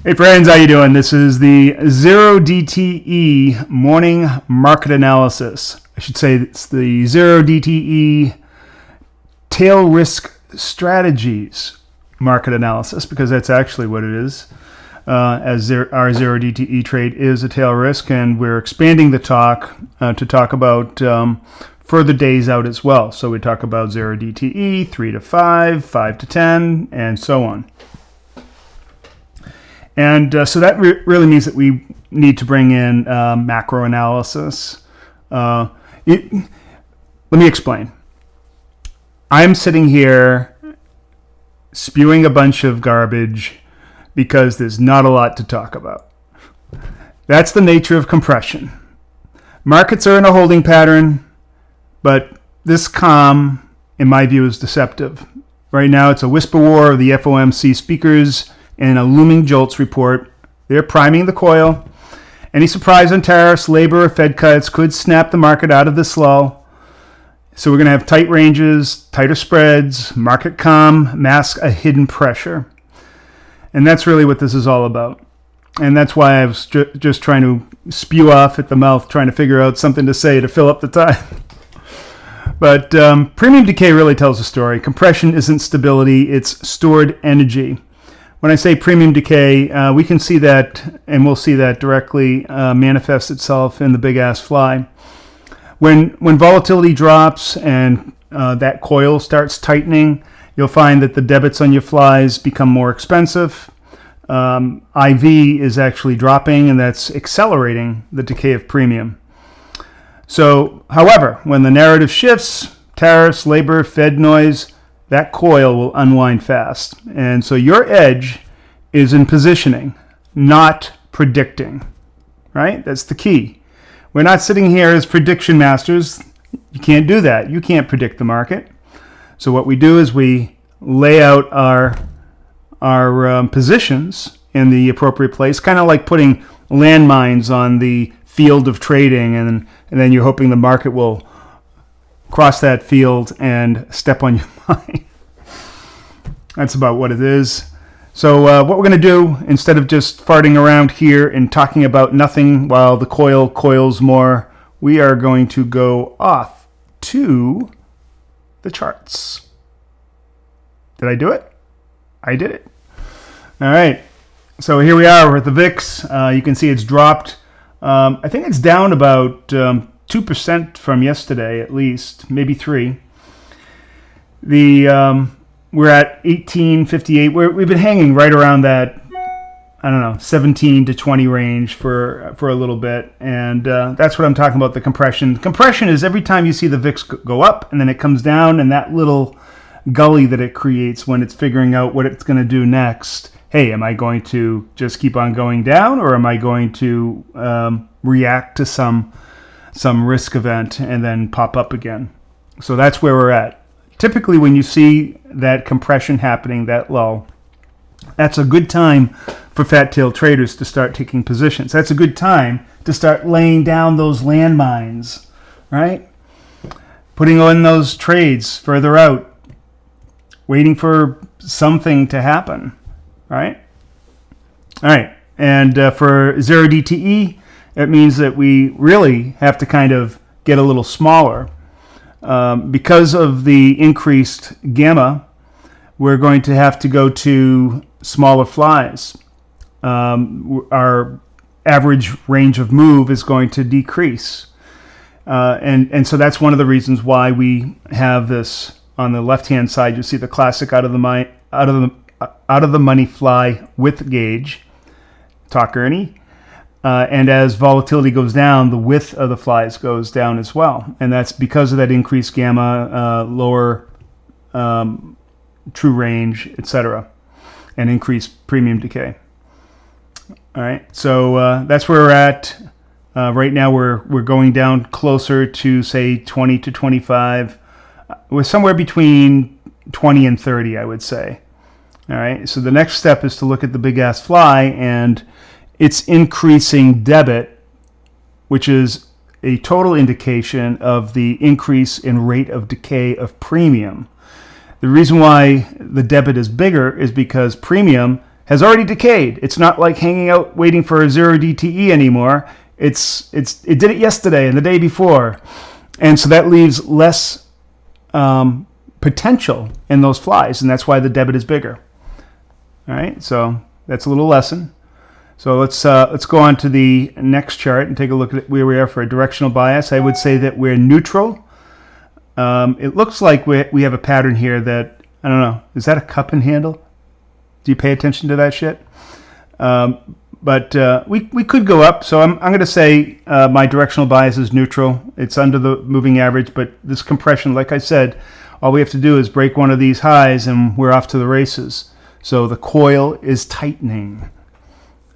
Hey friends, how you doing? This is the 0DTE morning market analysis. I should say it's the 0DTE tail risk strategies market analysis because that's actually what it is. Our 0DTE trade is a tail risk, and we're expanding the talk to talk about further days out as well. So we talk about 0DTE, 3 to 5, 5 to 10, and so on. And so that really means that we need to bring in macro analysis. Let me explain. I'm sitting here spewing a bunch of garbage because there's not a lot to talk about. That's the nature of compression. Markets are in a holding pattern, but this calm, in my view, is deceptive. Right now, it's a whisper war of the FOMC speakers and a looming JOLTS report. They're priming the coil. Any surprise on tariffs, labor, or Fed cuts could snap the market out of this lull. So we're going to have tight ranges, tighter spreads, market calm, mask a hidden pressure. And that's really what this is all about. And that's why I was just trying to spew off at the mouth, trying to figure out something to say to fill up the time. But premium decay really tells a story. Compression isn't stability, it's stored energy. When I say premium decay, we can see that, and we'll see that directly manifest itself in the big ass fly. When volatility drops and that coil starts tightening, you'll find that the debits on your flies become more expensive. IV is actually dropping, and that's accelerating the decay of premium. So, however, when the narrative shifts, tariffs, labor, Fed noise, that coil will unwind fast. And so your edge is in positioning, not predicting, right? That's the key. We're not sitting here as prediction masters. You can't do that. You can't predict the market. So what we do is we lay out our positions in the appropriate place, kind of like putting landmines on the field of trading, and then you're hoping the market will cross that field and step on your mind. That's about what it is. So what we're going to do, instead of just farting around here and talking about nothing while the coil coils more, we are going to go off to the charts. Did I do it? I did it. All right. So here we are. We're at the VIX. You can see it's dropped. I think it's down about 2% from yesterday, at least, maybe 3%. We're at 1858. We've been hanging right around that, 17 to 20 range for a little bit, and that's what I'm talking about. The compression. Compression is every time you see the VIX go up and then it comes down, and that little gully that it creates when it's figuring out what it's going to do next. Hey, am I going to just keep on going down, or am I going to react to some risk event and then pop up again? So that's where we're at. Typically, when you see that compression happening, that lull, that's a good time for fat tail traders to start taking positions. That's a good time to start laying down those landmines, right? Putting on those trades further out, waiting for something to happen. Right? All right. And for 0DTE, it means that we really have to kind of get a little smaller. Because of the increased gamma, we're going to have to go to smaller flies. Our average range of move is going to decrease. And so that's one of the reasons why we have this on the left-hand side. You see the classic out of the money fly with gauge, talk Ernie. And as volatility goes down, the width of the flies goes down as well. And that's because of that increased gamma, lower true range, etc., and increased premium decay. All right, so that's where we're at. Right now we're going down closer to, say, 20 to 25. We're somewhere between 20 and 30, I would say. All right, so the next step is to look at the big ass fly and its increasing debit, which is a total indication of the increase in rate of decay of premium. The reason why the debit is bigger is because premium has already decayed. It's not like hanging out waiting for a 0 DTE anymore. It did it yesterday and the day before. And so that leaves less potential in those flies, and that's why the debit is bigger. All right, so that's a little lesson. So let's go on to the next chart and take a look at where we are for a directional bias. I would say that we're neutral. It looks like we have a pattern here that, I don't know, is that a cup and handle? Do you pay attention to that shit? But we could go up, so I'm going to say my directional bias is neutral. It's under the moving average, but this compression, like I said, all we have to do is break one of these highs and we're off to the races. So the coil is tightening.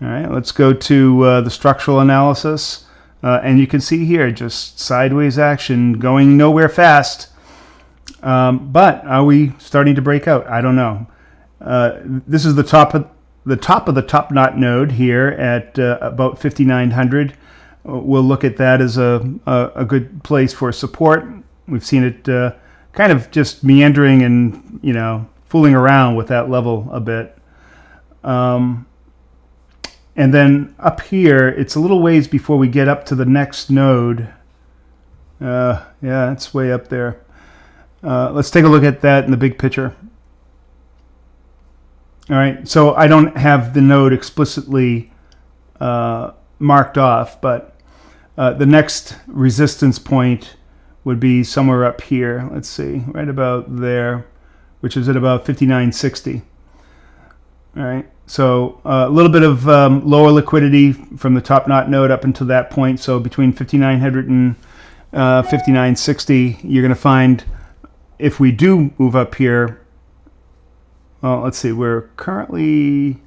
All right, let's go to the structural analysis. And you can see here just sideways action going nowhere fast. But are we starting to break out? I don't know. This is the top of the top knot node here at about 5,900. We'll look at that as a good place for support. We've seen it kind of just meandering and, you know, fooling around with that level a bit. And then up here, it's a little ways before we get up to the next node. Yeah, it's way up there. Let's take a look at that in the big picture. All right, so I don't have the node explicitly marked off, but the next resistance point would be somewhere up here. Let's see, right about there, which is at about 5960. All right, so a little bit of lower liquidity from the top knot node up until that point. So between 5,900 and 5,960, you're going to find if we do move up here. Well, let's see, we're currently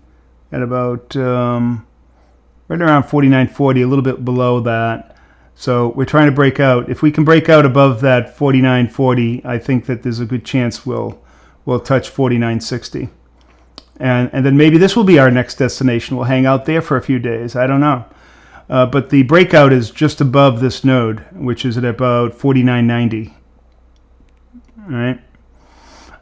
at about right around 49.40, a little bit below that. So we're trying to break out. If we can break out above that 49.40, I think that there's a good chance we'll touch 49.60. And then maybe this will be our next destination. We'll hang out there for a few days. I don't know. But the breakout is just above this node, which is at about 49.90. All right.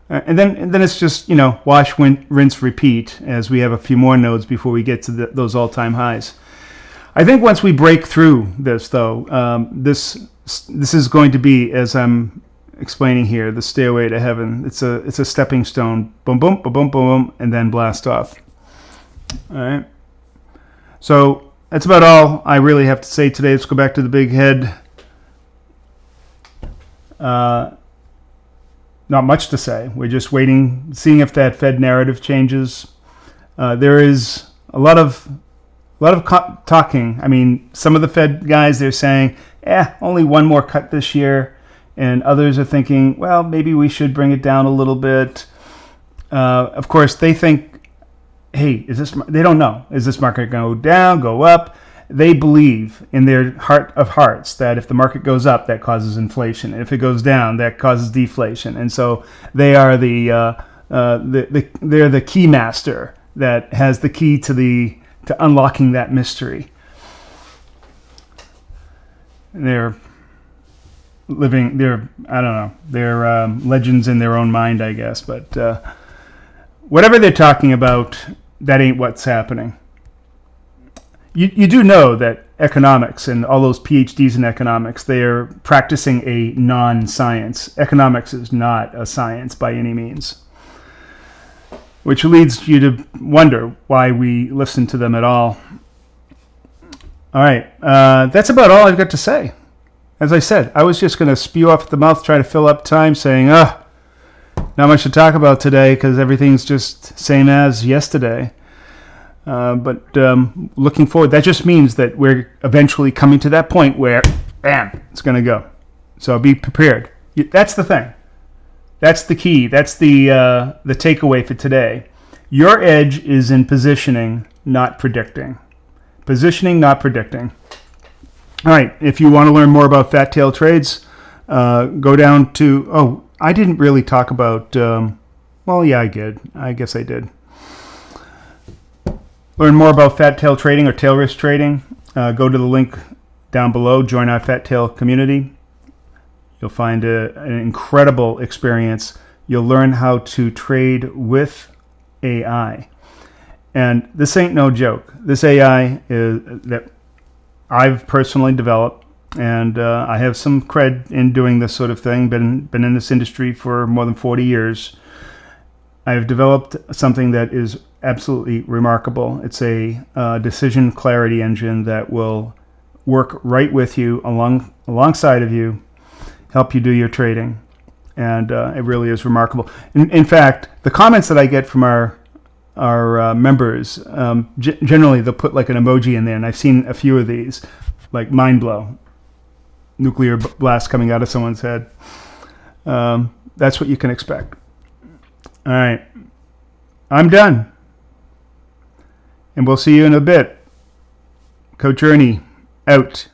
And then it's just, you know, wash, rinse, repeat as we have a few more nodes before we get to those all-time highs. I think once we break through this, though, this is going to be, as I'm explaining here, the stairway to heaven. It's a stepping stone. Boom, boom, boom, boom, boom, and then blast off. All right. So that's about all I really have to say today. Let's go back to the big head. Not much to say. We're just waiting, seeing if that Fed narrative changes. There is a lot of talking. I mean, some of the Fed guys, they're saying, only one more cut this year. And others are thinking, well, maybe we should bring it down a little bit. Of course, they think, hey, they don't know. Is this market going to go down, go up? They believe in their heart of hearts that if the market goes up, that causes inflation. And if it goes down, that causes deflation. And so they are they're the key master that has the key to unlocking that mystery. They're legends in their own mind, I guess. But whatever they're talking about, that ain't what's happening. You do know that economics and all those PhDs in economics, they are practicing a non-science. Economics is not a science by any means. Which leads you to wonder why we listen to them at all. All right, that's about all I've got to say. As I said, I was just going to spew off the mouth, try to fill up time, saying, not much to talk about today because everything's just same as yesterday. But looking forward, that just means that we're eventually coming to that point where, bam, it's going to go. So be prepared. That's the thing. That's the key. That's the takeaway for today. Your edge is in positioning, not predicting. Positioning, not predicting. All right, if you want to learn more about fat tail trades, go down to, I didn't really talk about, I did. I guess I did. Learn more about fat tail trading or tail risk trading, go to the link down below, join our fat tail community. You'll find an incredible experience. You'll learn how to trade with AI. And this ain't no joke. This AI is that I've personally developed, and I have some cred in doing this sort of thing. Been in this industry for more than 40 years. I've developed something that is absolutely remarkable. It's a decision clarity engine that will work right with you, alongside of you, help you do your trading, and it really is remarkable. In fact, the comments that I get from our members, generally they'll put like an emoji in there, and I've seen a few of these, like mind blow, nuclear blast coming out of someone's head. That's what you can expect. All right, I'm done, and we'll see you in a bit. Coach Ernie, out.